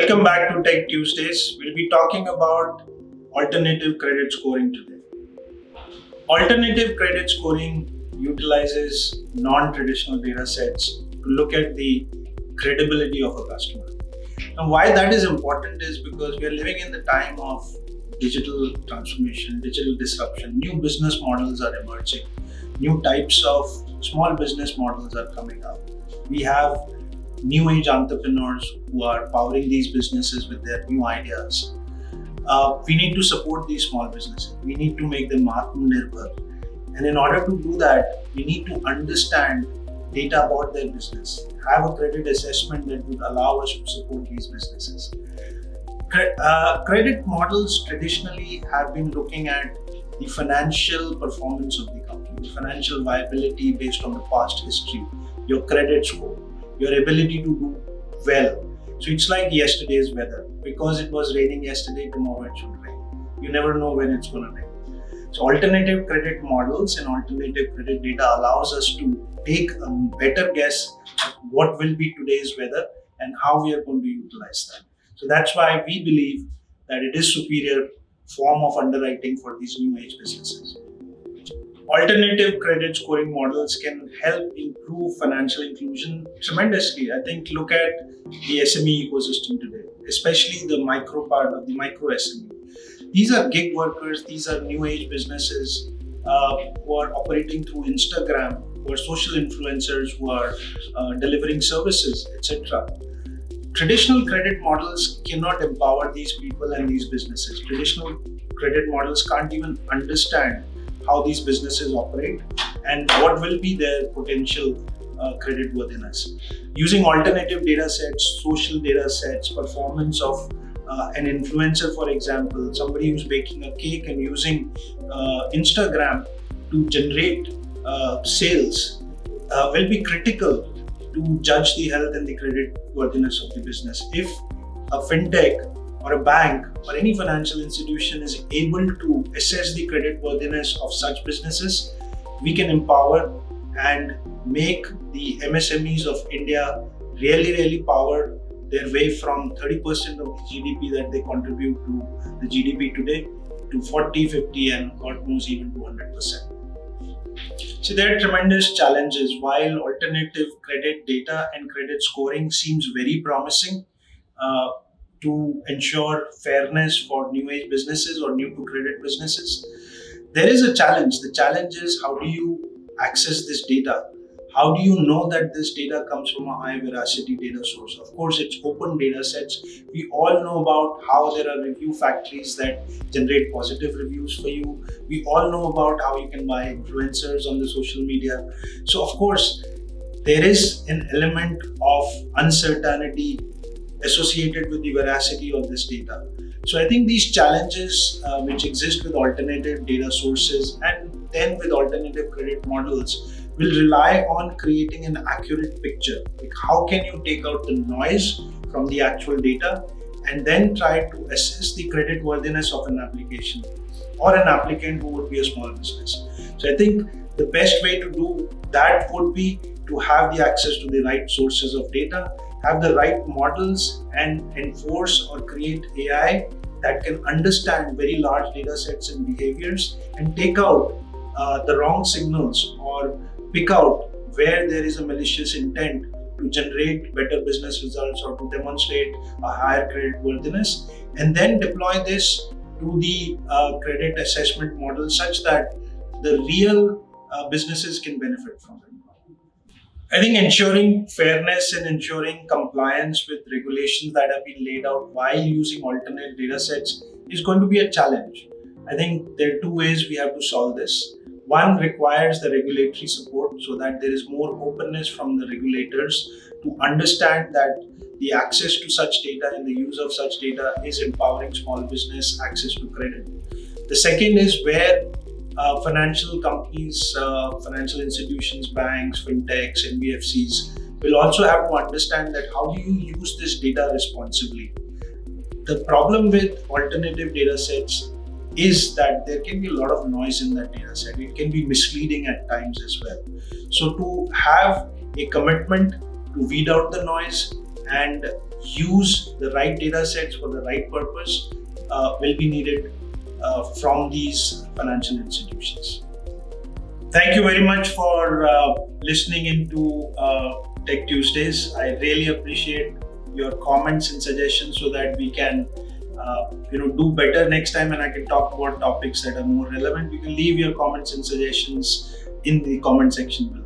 Welcome back to Tech Tuesdays. We'll be talking about alternative credit scoring today. Alternative credit scoring utilizes non-traditional data sets to look at the credibility of a customer. Now, why that is important is because we are living in the time of digital transformation, digital disruption. New business models are emerging. New types of small business models are coming up. We have new age entrepreneurs who are powering these businesses with their new ideas. We need to support these small businesses. We need to make them Atmanirbhar. And in order to do that, we need to understand data about their business, have a credit assessment that would allow us to support these businesses. Credit models traditionally have been looking at the financial performance of the company, the financial viability based on the past history, your credit score, your ability to do well. So it's like yesterday's weather. Because it was raining yesterday, tomorrow it should rain. You never know when it's going to rain. So alternative credit models and alternative credit data allows us to take a better guess at what will be today's weather and how we are going to utilize that. So that's why we believe that it is superior form of underwriting for these new age businesses. Alternative credit scoring models can help improve financial inclusion tremendously. I think look at the SME ecosystem today, especially the micro part of the micro SME. These are gig workers, these are new age businesses who are operating through Instagram, who are social influencers, who are delivering services, etc. Traditional credit models cannot empower these people and these businesses. Traditional credit models can't even understand how these businesses operate and what will be their potential credit worthiness. Using alternative data sets, social data sets, performance of an influencer, for example, somebody who's baking a cake and using Instagram to generate sales will be critical to judge the health and the credit worthiness of the business. If a fintech or a bank or any financial institution is able to assess the credit worthiness of such businesses, we can empower and make the MSMEs of India really power their way from 30% of the GDP that they contribute to the GDP today to 40, 50 and God knows even to 100%. So there are tremendous challenges. While alternative credit data and credit scoring seems very promising, to ensure fairness for new age businesses or new to credit businesses, there is a challenge. The challenge is, how do you access this data? How do you know that this data comes from a high veracity data source? Of course, it's open data sets. We all know about how there are review factories that generate positive reviews for you. We all know about how you can buy influencers on the social media. So of course, there is an element of uncertainty associated with the veracity of this data. So I think these challenges which exist with alternative data sources and then with alternative credit models will rely on creating an accurate picture. Like how can you take out the noise from the actual data and then try to assess the credit worthiness of an application or an applicant who would be a small business. So I think the best way to do that would be to have the access to the right sources of data, have the right models and enforce or create AI that can understand very large data sets and behaviors and take out the wrong signals or pick out where there is a malicious intent to generate better business results or to demonstrate a higher credit worthiness, and then deploy this to the credit assessment model such that the real businesses can benefit from it. I think ensuring fairness and ensuring compliance with regulations that have been laid out while using alternate data sets is going to be a challenge. I think there are two ways we have to solve this. One requires the regulatory support so that there is more openness from the regulators to understand that the access to such data and the use of such data is empowering small business access to credit. The second is where financial companies, financial institutions, banks, fintechs, NBFCs will also have to understand that how do you use this data responsibly. The problem with alternative data sets is that there can be a lot of noise in that data set. It can be misleading at times as well. So to have a commitment to weed out the noise and use the right data sets for the right purpose will be needed from these financial institutions. Thank you very much for listening into Tech Tuesdays. I really appreciate your comments and suggestions so that we can do better next time, and I can talk about topics that are more relevant. You can leave your comments and suggestions in the comment section below.